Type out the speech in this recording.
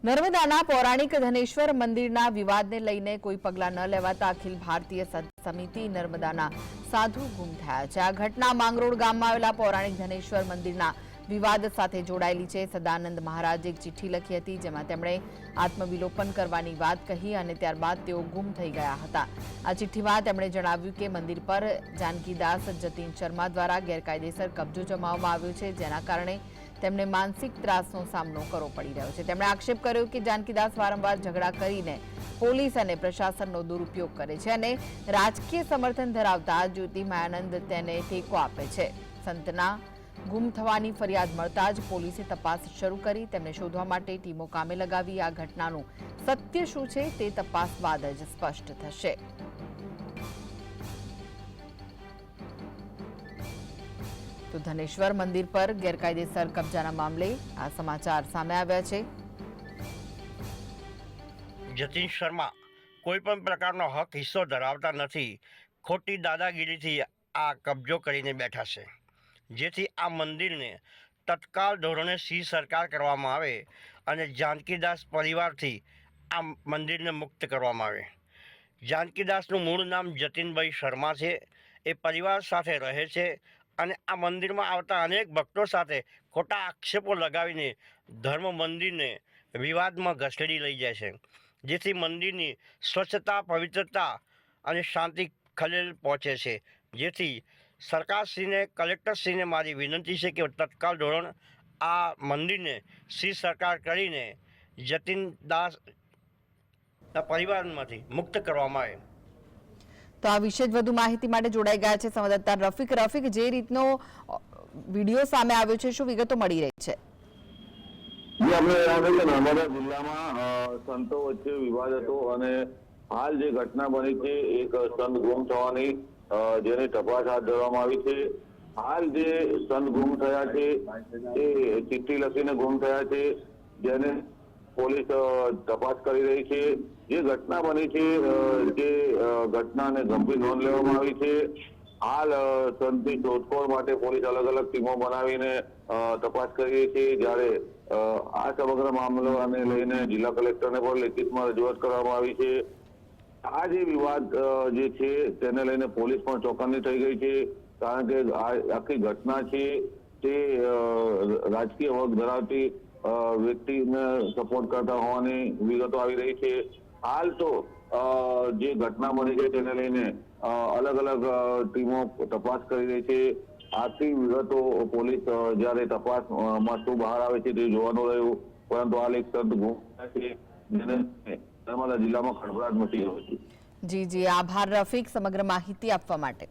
નર્મદાના પૌરાણિક ધનેશ્વર મંદિરના વિવાદને લઈને કોઈ પગલાં ન લેવાતા અખિલ ભારતીય સંત સમિતિ નર્મદાના સાધુ ગુમ થયા છે। આ ઘટના માંગરોળ ગામમાં આવેલા પૌરાણિક ધનેશ્વર મંદિરના વિવાદ સાથે જોડાયેલી છે। સદાનંદ મહારાજે એક ચિઠ્ઠી લખી હતી, જેમાં તેમણે આત્મવિલોપન કરવાની વાત કહી અને ત્યારબાદ તેઓ ગુમ થઈ ગયા હતા। આ ચિઠ્ઠીમાં તેમણે જણાવ્યું કે મંદિર પર જાનકીદાસ જતીન શર્મા દ્વારા ગેરકાયદેસર કબજો જમાવવામાં આવ્યો છે, જેના કારણે તેમને માનસિક ત્રાસનો સામનો કરવો પડી રહ્યો છે। તેમણે આક્ષેપ કર્યો કે જાનકીદાસ વારંવાર ઝઘડા કરીને પોલીસ અને પ્રશાસનનો દુરુપયોગ કરે છે અને રાજકીય સમર્થન ધરાવતા જ્યોતિર્મયાનંદ તેને ટેકો આપે છે। સંતના ગુમ થવાની ફરિયાદ મળતા જ પોલીસે તપાસ શરૂ કરી તેમને શોધવા માટે ટીમો કામે લગાવી। આ ઘટનાનું સત્ય શું છે તે તપાસ બાદ જ સ્પષ્ટ થશે। તો ધનેશ્વર મંદિર પર ગેરકાયદેસર કબજાના મામલે આ સમાચાર સામે આવ્યા છે। જતીન શર્મા કોઈ પણ પ્રકારનો હક હિસ્સો ધરાવતા નથી, ખોટી દાદાગીરીથી આ કબજો કરીને બેઠા છે, જેથી આ મંદિરને તત્કાલ ધોરણે સીઝ સરકાર કરવામાં આવે અને જાનકીદાસ પરિવારથી આ મંદિરને મુક્ત કરવામાં આવે। જાનકીદાસનું મૂળ નામ જતીનભાઈ શર્મા છે। એ પરિવાર સાથે રહે છે અને આ મંદિરમાં આવતા અનેક ભક્તો સાથે ખોટા આક્ષેપો લગાવીને ધર્મ મંદિરને વિવાદમાં ઘસેડી લઈ જાય છે, જેથી મંદિરની સ્વચ્છતા, પવિત્રતા અને શાંતિ ખલેલ પહોંચે છે। જેથી સરકારશ્રીને, કલેક્ટરશ્રીને મારી વિનંતી છે કે તત્કાલ ધોરણ આ મંદિરને સીઝ સરકાર કરીને જતીનદાસના પરિવારમાંથી મુક્ત કરવામાં આવે। તો આ વિશે જ વધુ માહિતી માટે જોડાઈ ગયા છે સંવાદદાતા રફીક। રફીક, જે રીતનો વિડીયો સામે આવ્યો છે, શું વિગતો મળી રહી છે? નર્મદા જિલ્લામાં સંતો વચ્ચે વિવાદ હતો અને હાલ જે ઘટના બની છે એક સંત ગુમ થવાની, જેની તપાસ હાથ ધરવામાં આવી છે। હાલ જે સંત ગુમ થયા છે એ ચિઠ્ઠી લખીને ગુમ થયા છે, જેને પોલીસ તપાસ કરી રહી છે। જે ઘટના બની છે જે ઘટનાને ગંભીર નોંધ લેવામાં આવી છે। હાલ સંતની શોધખોળ માટે પોલીસ અલગ અલગ ટીમો બનાવીને તપાસ કરી રહી છે। જ્યારે આ સમગ્ર મામલાને લઈને જિલ્લા કલેક્ટરને પણ લેખિતમાં રજૂઆત કરવામાં આવી છે। આ જે વિવાદ જે છે તેને લઈને પોલીસ પણ ચોકન્ની થઈ ગઈ છે, કારણ કે આખી ઘટના છે તે રાજકીય વર્ગ ધરાવતી વ્યક્તિને સપોર્ટ કરતા હોવાની વિગતો આવી રહી છે। હાલ તો જે ઘટના બની છે તેને લઈને અલગ અલગ ટીમો તપાસ કરી રહી છે। આખી વિગતો પોલીસ જ્યારે તપાસમાં શું બહાર આવે છે તે જોવાનું રહ્યું, પરંતુ હાલ એક સંત ગુમ થયા છે, જેને નર્મદા જિલ્લામાં ખળભળાટ મચી ગયો છે। જી, આભાર રફીક સમગ્ર માહિતી આપવા માટે।